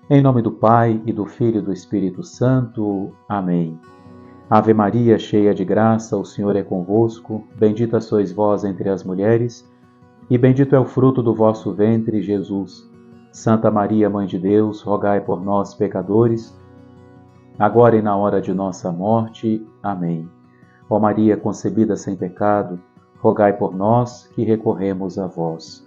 Em nome do Pai, e do Filho e do Espírito Santo. Amém. Ave Maria, cheia de graça, o Senhor é convosco. Bendita sois vós entre as mulheres, e bendito é o fruto do vosso ventre, Jesus. Santa Maria, Mãe de Deus, rogai por nós, pecadores, agora e na hora de nossa morte. Amém. Ó Maria, concebida sem pecado, rogai por nós que recorremos a vós.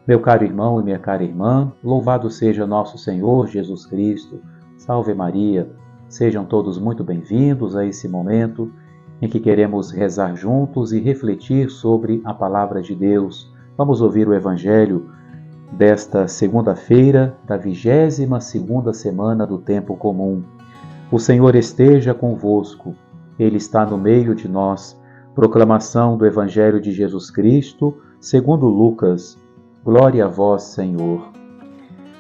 Meu caro irmão e minha cara irmã, louvado seja nosso Senhor Jesus Cristo. Salve Maria. Sejam todos muito bem-vindos a esse momento em que queremos rezar juntos e refletir sobre a palavra de Deus. Vamos ouvir o Evangelho desta segunda-feira da 22ª semana do Tempo Comum. O Senhor esteja convosco. Ele está no meio de nós. Proclamação do Evangelho de Jesus Cristo, segundo Lucas. Glória a vós, Senhor.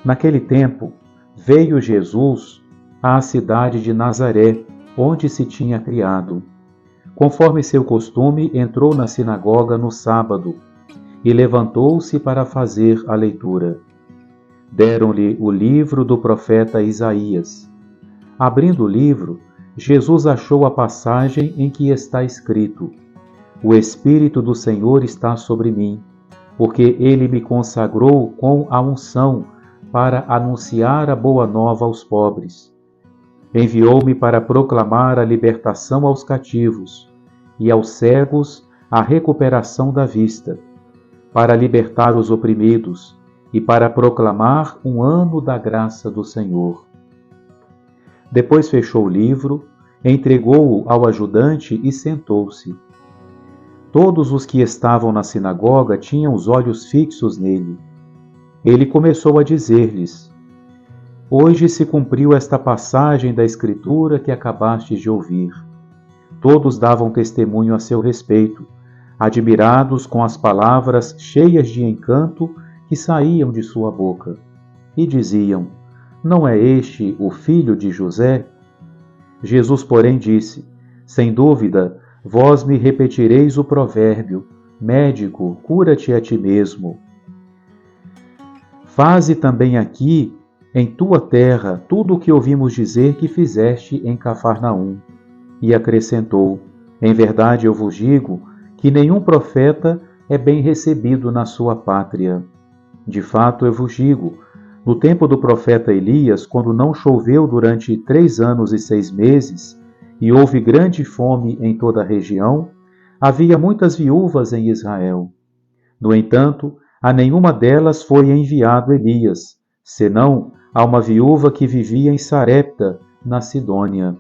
Naquele tempo, veio Jesus à cidade de Nazaré, onde se tinha criado. Conforme seu costume, entrou na sinagoga no sábado e levantou-se para fazer a leitura. Deram-lhe o livro do profeta Isaías. Abrindo o livro, Jesus achou a passagem em que está escrito: O Espírito do Senhor está sobre mim, porque ele me consagrou com a unção para anunciar a boa nova aos pobres. Enviou-me para proclamar a libertação aos cativos e aos cegos a recuperação da vista, para libertar os oprimidos e para proclamar um ano da graça do Senhor. Depois fechou o livro, entregou-o ao ajudante e sentou-se. Todos os que estavam na sinagoga tinham os olhos fixos nele. Ele começou a dizer-lhes: Hoje se cumpriu esta passagem da Escritura que acabastes de ouvir. Todos davam testemunho a seu respeito, admirados com as palavras cheias de encanto que saíam de sua boca. E diziam: Não é este o filho de José? Jesus, porém, disse: Sem dúvida, vós me repetireis o provérbio: Médico, cura-te a ti mesmo. Faze também aqui, em tua terra, tudo o que ouvimos dizer que fizeste em Cafarnaum. E acrescentou: Em verdade eu vos digo que nenhum profeta é bem recebido na sua pátria. De fato eu vos digo, no tempo do profeta Elias, quando não choveu durante 3 anos e 6 meses, e houve grande fome em toda a região, havia muitas viúvas em Israel. No entanto, a nenhuma delas foi enviado Elias, senão a uma viúva que vivia em Sarepta, na Sidônia.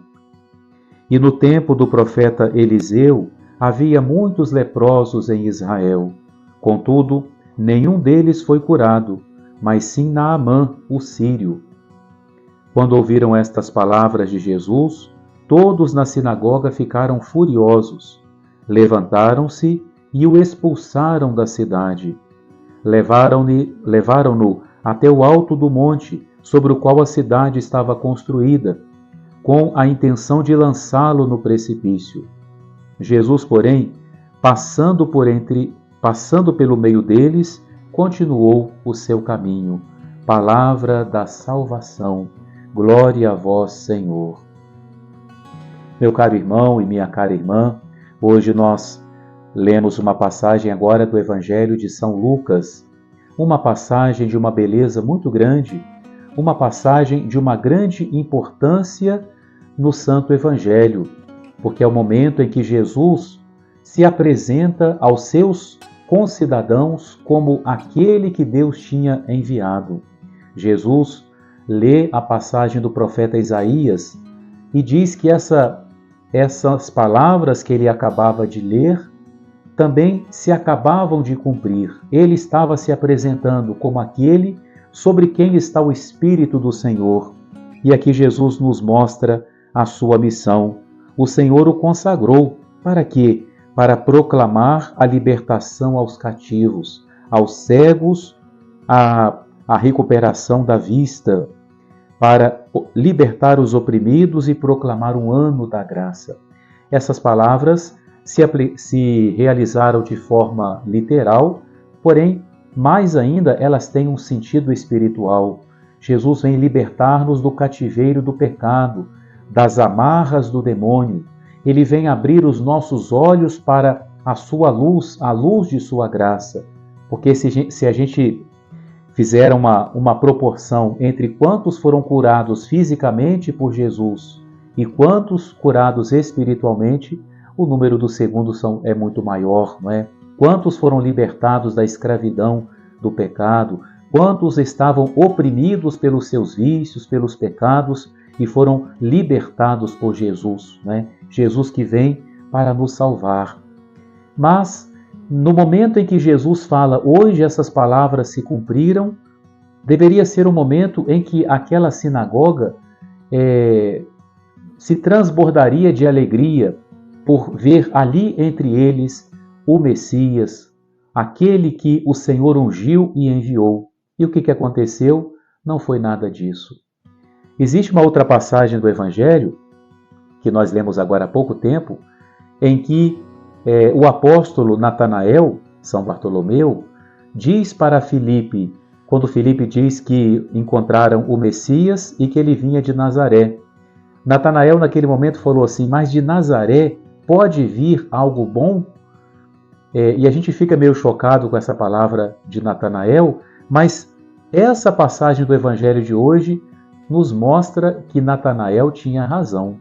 E no tempo do profeta Eliseu, havia muitos leprosos em Israel. Contudo, nenhum deles foi curado, mas sim Naamã, o sírio. Quando ouviram estas palavras de Jesus, todos na sinagoga ficaram furiosos. Levantaram-se e o expulsaram da cidade. Levaram-no até o alto do monte, sobre o qual a cidade estava construída, com a intenção de lançá-lo no precipício. Jesus, porém, passando pelo meio deles, continuou o seu caminho. Palavra da salvação. Glória a vós, Senhor. Meu caro irmão e minha cara irmã, hoje nós lemos uma passagem agora do Evangelho de São Lucas, uma passagem de uma beleza muito grande, uma passagem de uma grande importância no Santo Evangelho, porque é o momento em que Jesus se apresenta aos seus concidadãos como aquele que Deus tinha enviado. Jesus lê a passagem do profeta Isaías e diz que essas palavras que ele acabava de ler também se acabavam de cumprir. Ele estava se apresentando como aquele sobre quem está o Espírito do Senhor. E aqui Jesus nos mostra a sua missão. O Senhor o consagrou. Para quê? Para proclamar a libertação aos cativos, aos cegos, a recuperação da vista, para libertar os oprimidos e proclamar um ano da graça. Essas palavras se realizaram de forma literal, porém, mais ainda, elas têm um sentido espiritual. Jesus vem libertar-nos do cativeiro do pecado, das amarras do demônio. Ele vem abrir os nossos olhos para a sua luz, a luz de sua graça. Porque se a gente fizer uma proporção entre quantos foram curados fisicamente por Jesus e quantos curados espiritualmente, o número dos segundos é muito maior, não é? Quantos foram libertados da escravidão do pecado, quantos estavam oprimidos pelos seus vícios, pelos pecados e foram libertados por Jesus, né? Jesus que vem para nos salvar. Mas, no momento em que Jesus fala, hoje essas palavras se cumpriram, deveria ser o momento em que aquela sinagoga se transbordaria de alegria por ver ali entre eles o Messias, aquele que o Senhor ungiu e enviou. E o que aconteceu? Não foi nada disso. Existe uma outra passagem do Evangelho, que nós lemos agora há pouco tempo, em que o apóstolo Natanael, São Bartolomeu, diz para Filipe, quando Filipe diz que encontraram o Messias e que ele vinha de Nazaré. Natanael naquele momento falou assim, mas de Nazaré pode vir algo bom? E a gente fica meio chocado com essa palavra de Natanael, mas essa passagem do Evangelho de hoje nos mostra que Natanael tinha razão.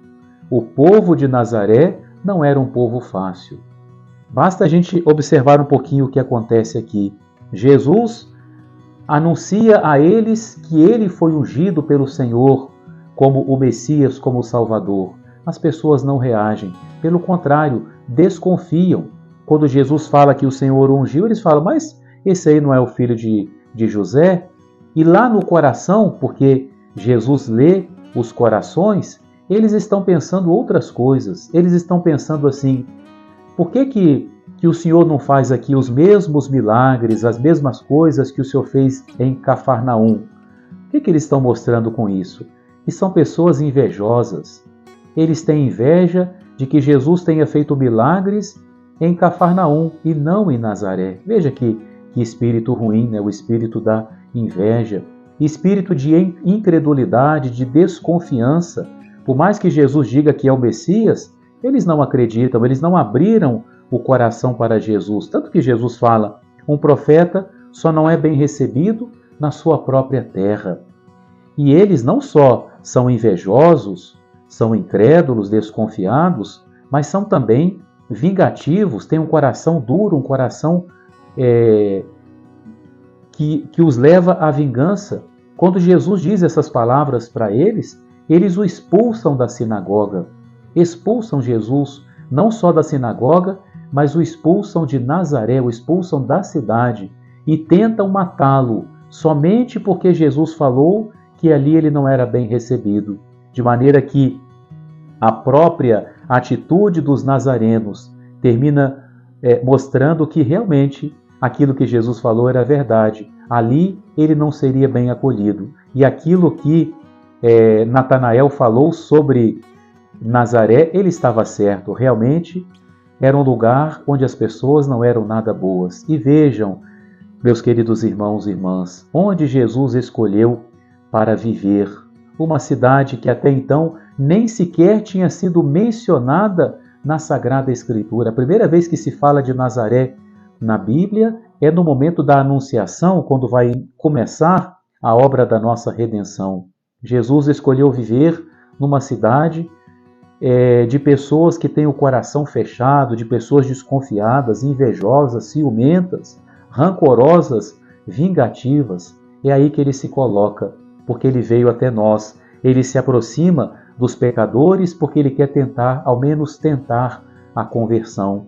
O povo de Nazaré não era um povo fácil. Basta a gente observar um pouquinho o que acontece aqui. Jesus anuncia a eles que ele foi ungido pelo Senhor como o Messias, como o Salvador. As pessoas não reagem, pelo contrário, desconfiam. Quando Jesus fala que o Senhor ungiu, eles falam, mas esse aí não é o filho de José? E lá no coração, porque Jesus lê os corações, eles estão pensando outras coisas. Eles estão pensando assim, por que o Senhor não faz aqui os mesmos milagres, as mesmas coisas que o Senhor fez em Cafarnaum? O que eles estão mostrando com isso? Que são pessoas invejosas. Eles têm inveja de que Jesus tenha feito milagres em Cafarnaum e não em Nazaré. Veja que espírito ruim, né? O espírito da inveja, espírito de incredulidade, de desconfiança. Por mais que Jesus diga que é o Messias, eles não acreditam, eles não abriram o coração para Jesus. Tanto que Jesus fala, um profeta só não é bem recebido na sua própria terra. E eles não só são invejosos, são incrédulos, desconfiados, mas são também vingativos, têm um coração duro, um coração que os leva à vingança. Quando Jesus diz essas palavras para eles, eles o expulsam da sinagoga. Expulsam Jesus não só da sinagoga, mas o expulsam de Nazaré, o expulsam da cidade e tentam matá-lo, somente porque Jesus falou que ali ele não era bem recebido. De maneira que a própria atitude dos nazarenos termina mostrando que realmente aquilo que Jesus falou era verdade. Ali ele não seria bem acolhido. E aquilo que Natanael falou sobre Nazaré, ele estava certo. Realmente era um lugar onde as pessoas não eram nada boas. E vejam, meus queridos irmãos e irmãs, onde Jesus escolheu para viver. Uma cidade que até então nem sequer tinha sido mencionada na Sagrada Escritura. A primeira vez que se fala de Nazaré na Bíblia é no momento da Anunciação, quando vai começar a obra da nossa redenção. Jesus escolheu viver numa cidade de pessoas que têm o coração fechado, de pessoas desconfiadas, invejosas, ciumentas, rancorosas, vingativas. É aí que ele se coloca, porque ele veio até nós. Ele se aproxima dos pecadores porque ele quer tentar, ao menos tentar, a conversão.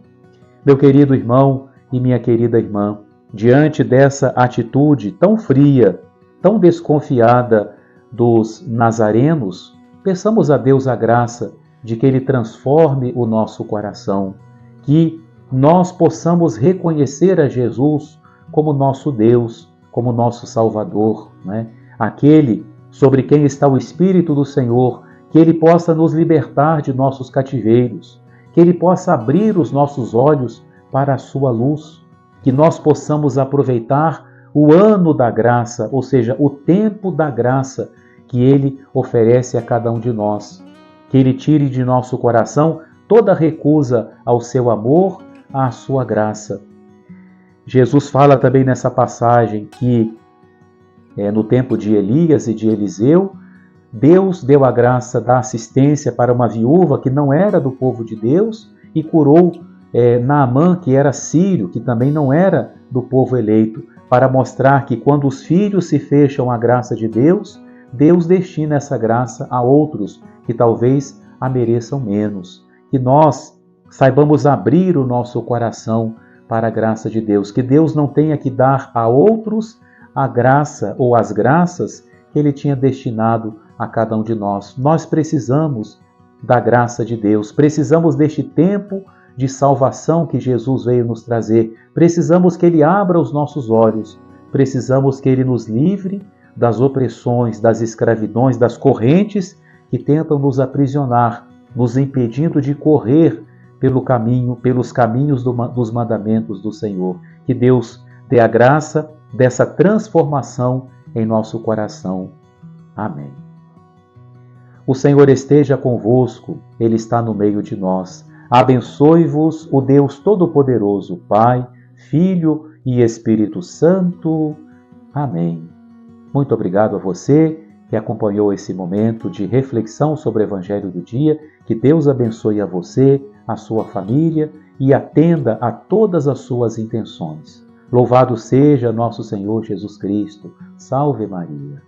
Meu querido irmão e minha querida irmã, diante dessa atitude tão fria, tão desconfiada dos nazarenos, peçamos a Deus a graça de que Ele transforme o nosso coração, que nós possamos reconhecer a Jesus como nosso Deus, como nosso Salvador, né? Aquele sobre quem está o Espírito do Senhor, que Ele possa nos libertar de nossos cativeiros, que Ele possa abrir os nossos olhos para a sua luz, que nós possamos aproveitar o ano da graça, ou seja, o tempo da graça que Ele oferece a cada um de nós. Que Ele tire de nosso coração toda recusa ao seu amor, à sua graça. Jesus fala também nessa passagem que no tempo de Elias e de Eliseu, Deus deu a graça da assistência para uma viúva que não era do povo de Deus e curou Naamã, que era sírio, que também não era do povo eleito, para mostrar que quando os filhos se fecham à graça de Deus, Deus destina essa graça a outros que talvez a mereçam menos. Que nós saibamos abrir o nosso coração para a graça de Deus, que Deus não tenha que dar a outros a graça ou as graças que Ele tinha destinado a cada um de nós. Nós precisamos da graça de Deus, precisamos deste tempo de salvação que Jesus veio nos trazer, precisamos que Ele abra os nossos olhos, precisamos que Ele nos livre das opressões, das escravidões, das correntes que tentam nos aprisionar, nos impedindo de correr pelos caminhos dos mandamentos do Senhor. Que Deus dê a graça dessa transformação em nosso coração. Amém. O Senhor esteja convosco, Ele está no meio de nós. Abençoe-vos o Deus Todo-Poderoso, Pai, Filho e Espírito Santo. Amém. Muito obrigado a você que acompanhou esse momento de reflexão sobre o Evangelho do dia. Que Deus abençoe a você, a sua família e atenda a todas as suas intenções. Louvado seja nosso Senhor Jesus Cristo. Salve Maria.